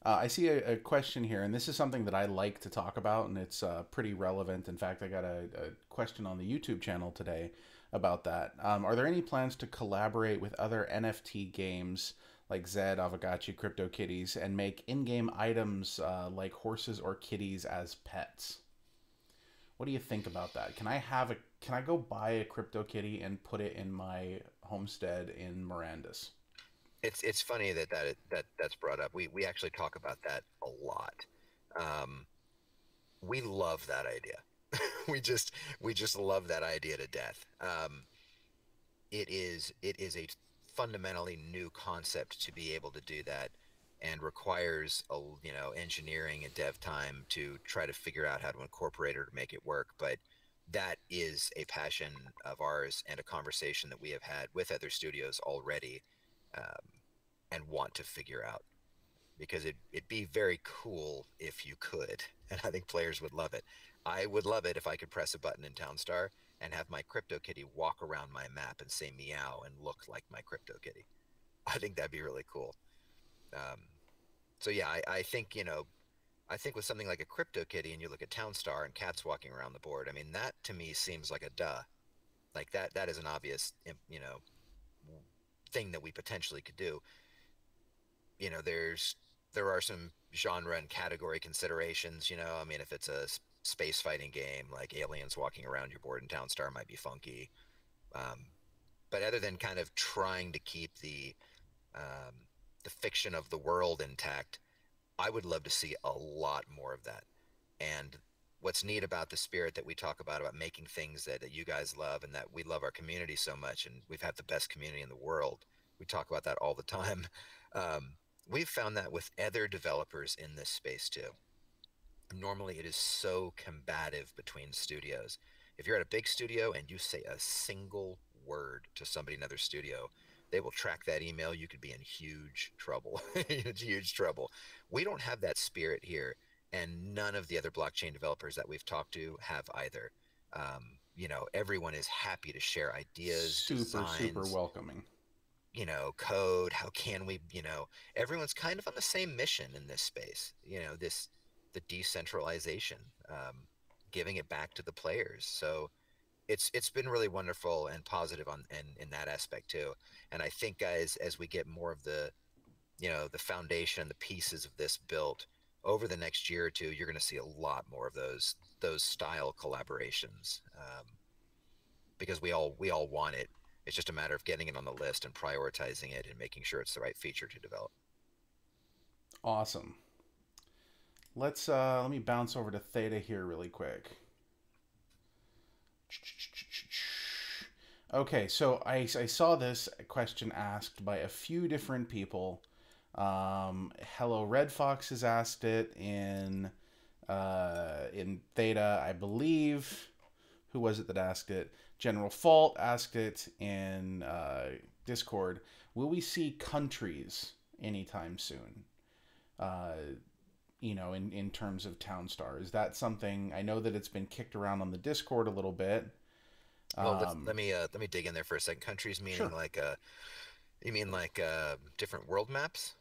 I see a question here, and this is something that I like to talk about, and it's pretty relevant. In fact, I got a question on the YouTube channel today about that. Are there any plans to collaborate with other NFT games like Zed, Avagachi, CryptoKitties, and make in-game items like horses or kitties as pets? What do you think about that? Can I go buy a CryptoKitty and put it in my homestead in Mirandus? It's funny that's brought up. We actually talk about that a lot. We love that idea. we just love that idea to death. It is a fundamentally new concept to be able to do that, and requires engineering and dev time to try to figure out how to incorporate it or make it work. But that is a passion of ours and a conversation that we have had with other studios already, and want to figure out, because it'd be very cool if you could, and I think players would love it. I would love it if I could press a button in TOWNSTAR and have my CryptoKitty walk around my map and say meow and look like my CryptoKitty. I think that'd be really cool. So yeah, I think, I think with something like a CryptoKitty and you look at TOWNSTAR and cats walking around the board, I mean, that to me seems like a duh. Like that is an obvious, thing that we potentially could do. There are some genre and category considerations. I mean, if it's a space fighting game, like aliens walking around your board in TOWNSTAR might be funky. But other than kind of trying to keep the fiction of the world intact, I would love to see a lot more of that. And what's neat about the spirit that we talk about making things that you guys love, and that we love our community so much, and we've had the best community in the world. We talk about that all the time. We've found that with other developers in this space too. Normally it is so combative between studios. If you're at a big studio and you say a single word to somebody in another studio, they will track that email. You could be in huge trouble. It's huge trouble. We don't have that spirit here, and none of the other blockchain developers that we've talked to have either. Everyone is happy to share ideas, Super designs, welcoming. code. How can we, everyone's kind of on the same mission in this space. The decentralization, giving it back to the players. So it's been really wonderful and positive in that aspect too. And I think, guys, as we get more of the foundation, the pieces of this built over the next year or two, you're going to see a lot more of those style collaborations, because we all want it. It's just a matter of getting it on the list and prioritizing it and making sure it's the right feature to develop. Awesome. Let me bounce over to Theta here really quick. Okay, so I saw this question asked by a few different people. HELLOREDFOX has asked it in Theta, I believe. Who was it that asked it? General Fault asked it in Discord. Will we see countries anytime soon? In terms of TOWNSTAR, is that something? I know that it's been kicked around on the Discord a little bit. Well, let me dig in there for a second. Countries meaning Sure. like you mean like different world maps?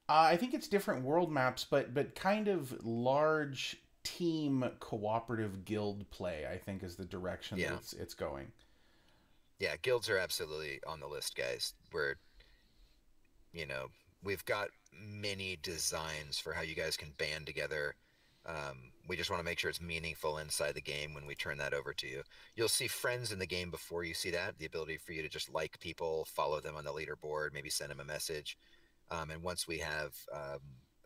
I think it's different world maps, but kind of large team cooperative guild play, I think, is the direction that it's going. Yeah, guilds are absolutely on the list, guys. We've got many designs for how you guys can band together. We just want to make sure it's meaningful inside the game when we turn that over to you. You'll see friends in the game before you see that, the ability for you to just like people, follow them on the leaderboard, maybe send them a message. And once we have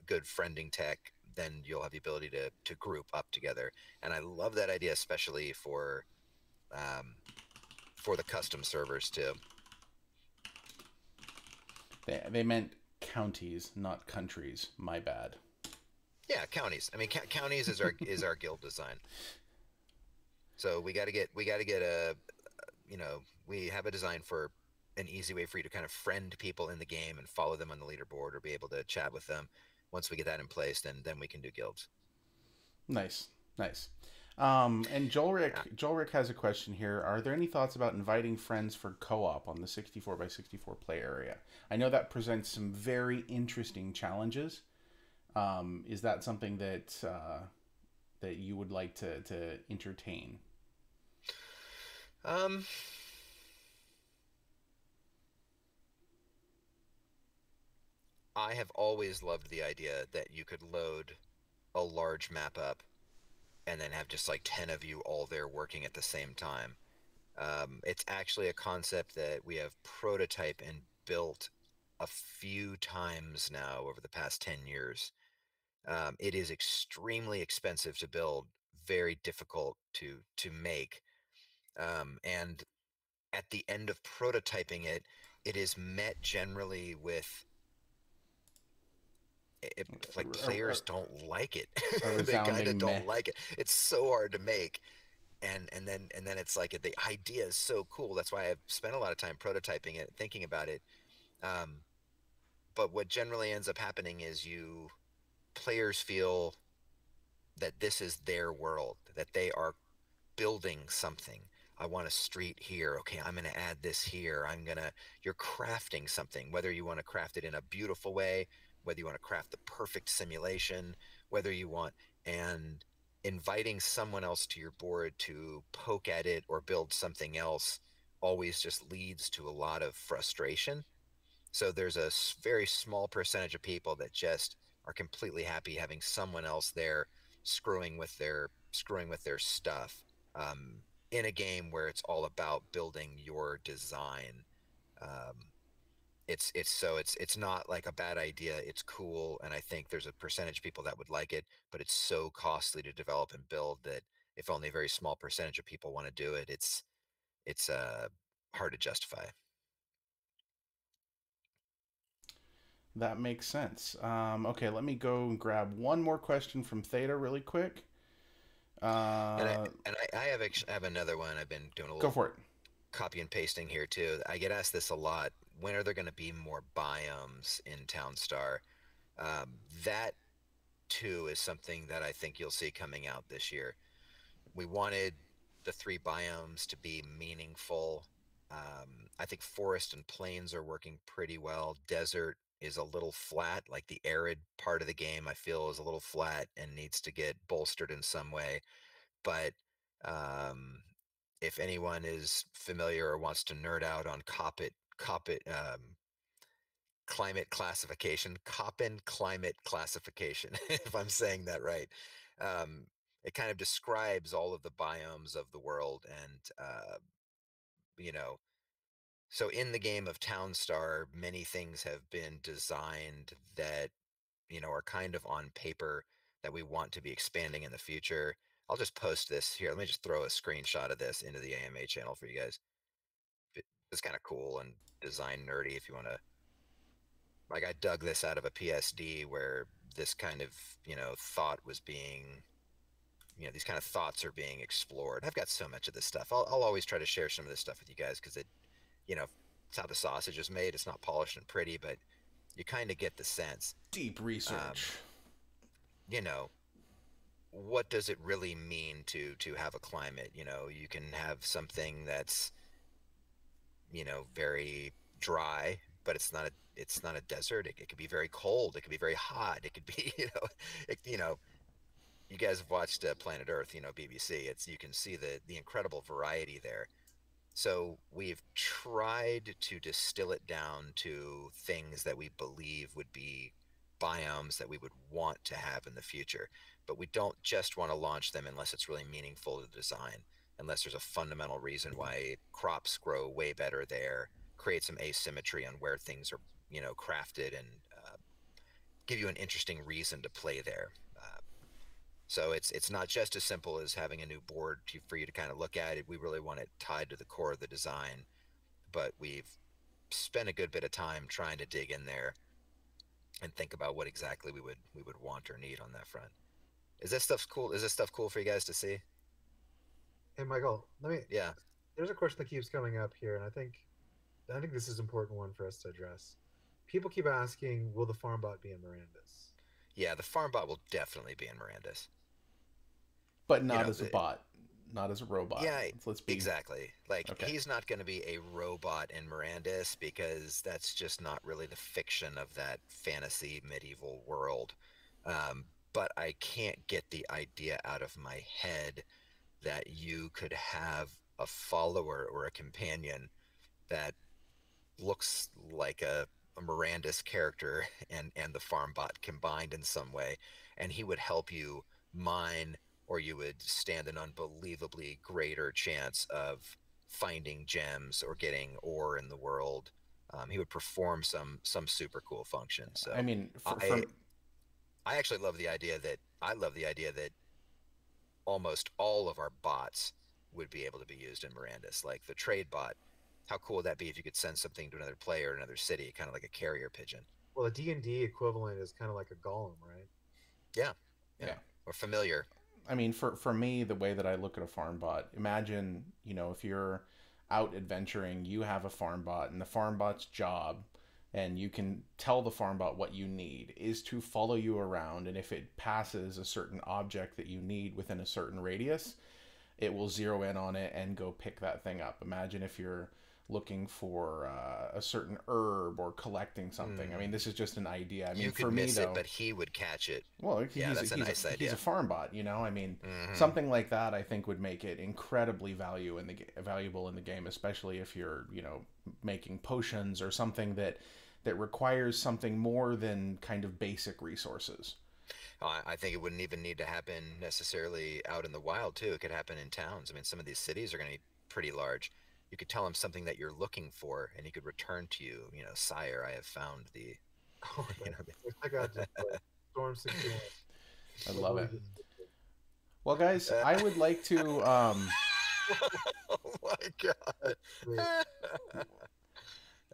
good friending tech, then you'll have the ability to group up together. And I love that idea, especially for the custom servers too. They meant counties, not countries. My bad. Yeah, counties. I mean, counties is our guild design. So we got to get a, we have a design for an easy way for you to kind of friend people in the game and follow them on the leaderboard or be able to chat with them. Once we get that in place, then we can do guilds. Nice. And Joelrick has a question here. Are there any thoughts about inviting friends for co-op on the 64x64 play area? I know that presents some very interesting challenges. Is that something that you would like to entertain? I have always loved the idea that you could load a large map up and then have just like 10 of you all there working at the same time. It's actually a concept that we have prototyped and built a few times now over the past 10 years. It is extremely expensive to build, very difficult to make. And at the end of prototyping it, it is met generally with like players don't like it. They kind of don't like it. It's so hard to make. and then it's like the idea is so cool. That's why I've spent a lot of time prototyping it, thinking about it. But what generally ends up happening is players feel that this is their world, that they are building something. I want a street here. Okay, I'm going to add this here. You're crafting something, whether you want to craft it in a beautiful way, whether you want to craft the perfect simulation, whether you want, and inviting someone else to your board to poke at it or build something else always just leads to a lot of frustration. So there's a very small percentage of people that just are completely happy having someone else there screwing with their stuff, in a game where it's all about building your design. Um, it's not like a bad idea. It's cool, and I think there's a percentage of people that would like it, but it's so costly to develop and build that if only a very small percentage of people want to do it, it's hard to justify. That makes sense. Okay, let me go and grab one more question from Theta really quick. I have another one. I've been doing a Go little for it. copy and pasting here too. I get asked this a lot. When are there going to be more biomes in TOWNSTAR? That too is something that I think you'll see coming out this year. We wanted the 3 biomes to be meaningful. I think forest and plains are working pretty well. Desert is a little flat, like the arid part of the game I feel is a little flat and needs to get bolstered in some way. But um, if anyone is familiar or wants to nerd out on climate classification, Koppen climate classification, if I'm saying that right. Um, it kind of describes all of the biomes of the world, and you know, so in the game of TOWNSTAR, many things have been designed that are kind of on paper that we want to be expanding in the future. I'll just post this here. Let me just throw a screenshot of this into the AMA channel for you guys. It's kind of cool and design nerdy if you want to. Like, I dug this out of a PSD where this kind of thought was being these kind of thoughts are being explored. I've got so much of this stuff. I'll always try to share some of this stuff with you guys because it's how the sausage is made. It's not polished and pretty, but you kind of get the sense. Deep research. You know, what does it really mean to have a climate? You can have something that's very dry, but it's not a desert. It could be very cold. It could be very hot. It could be you guys have watched Planet Earth, BBC. You can see the incredible variety there. So we've tried to distill it down to things that we believe would be biomes that we would want to have in the future. But we don't just want to launch them unless it's really meaningful to the design, unless there's a fundamental reason why crops grow way better there, create some asymmetry on where things are, crafted, and give you an interesting reason to play there. So it's not just as simple as having a new board for you to kind of look at it. We really want it tied to the core of the design, but we've spent a good bit of time trying to dig in there and think about what exactly we would want or need on that front. Is this stuff cool? Is this stuff cool for you guys to see? Hey, Michael, Yeah. There's a question that keeps coming up here, and I think this is an important one for us to address. People keep asking, will the farm bot be in MIRANUDUS? Yeah, the farm bot will definitely be in MIRANUDUS. But not as a bot, not as a robot. Yeah, let's be exactly. Like, okay. He's not going to be a robot in MIRANUDUS because that's just not really the fiction of that fantasy medieval world. But I can't get the idea out of my head that you could have a follower or a companion that looks like a MIRANUDUS character and the farm bot combined in some way, and he would help you mine, or you would stand an unbelievably greater chance of finding gems or getting ore in the world. He would perform some super cool function. So I mean, I actually love the idea that almost all of our bots would be able to be used in MIRANUDUS, like the trade bot. How cool would that be if you could send something to another player in another city, kind of like a carrier pigeon? Well, a D&D equivalent is kind of like a golem, right? Yeah. Yeah. Or familiar. I mean, for me, the way that I look at a farm bot, imagine, you know, if you're out adventuring, you have a farm bot, and the farm bot's job, and you can tell the farm bot what you need, is to follow you around, and if it passes a certain object that you need within a certain radius, it will zero in on it and go pick that thing up. Imagine if you're looking for a certain herb or collecting something. I mean, this is just an idea. I mean, You could for me miss though, it, but he would catch it. well, Yeah, that's a nice he's idea. a farm bot, you know. I mean, Mhm. something like that I think would make it incredibly valuable in the game, especially if you're, you know, making potions or something that requires something more than kind of basic resources. I think it wouldn't even need to happen necessarily out in the wild too. It could happen in towns. I mean, some of these cities are going to be pretty large. You could tell him something that you're looking for, and he could return to you. You know, sire, I have found the. Oh, You know, I got just Storm 61. I love it. What Well, guys, I would like to oh my god!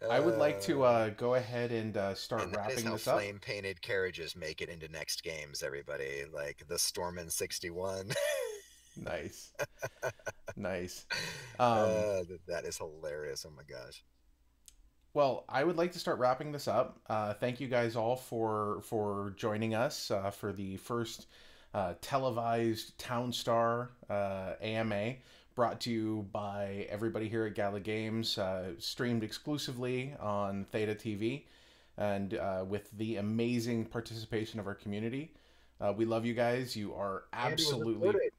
I would like to go ahead and start And that is wrapping how this up. flame painted carriages make it into next games. Everybody, like the Stormin 61. Nice, nice. That is hilarious. Oh my gosh. Well, I would like to start wrapping this up. Thank you guys all for joining us for the first televised TOWNSTAR AMA, brought to you by everybody here at Gala Games, streamed exclusively on Theta TV, and with the amazing participation of our community. We love you guys. You are absolutely...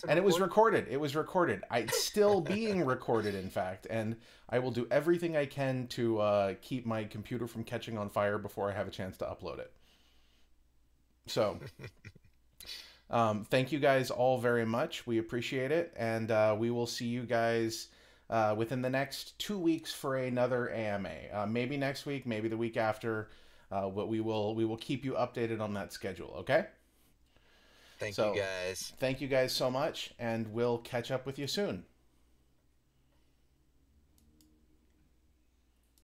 And it was recorded. It was recorded. It's still being recorded, in fact. And I will do everything I can to keep my computer from catching on fire before I have a chance to upload it. So, thank you guys all very much. We appreciate it. And we will see you guys within the next 2 weeks for another AMA. Maybe next week, maybe the week after. But we will keep you updated on that schedule, okay? Thank you guys. Thank you guys so much, and we'll catch up with you soon.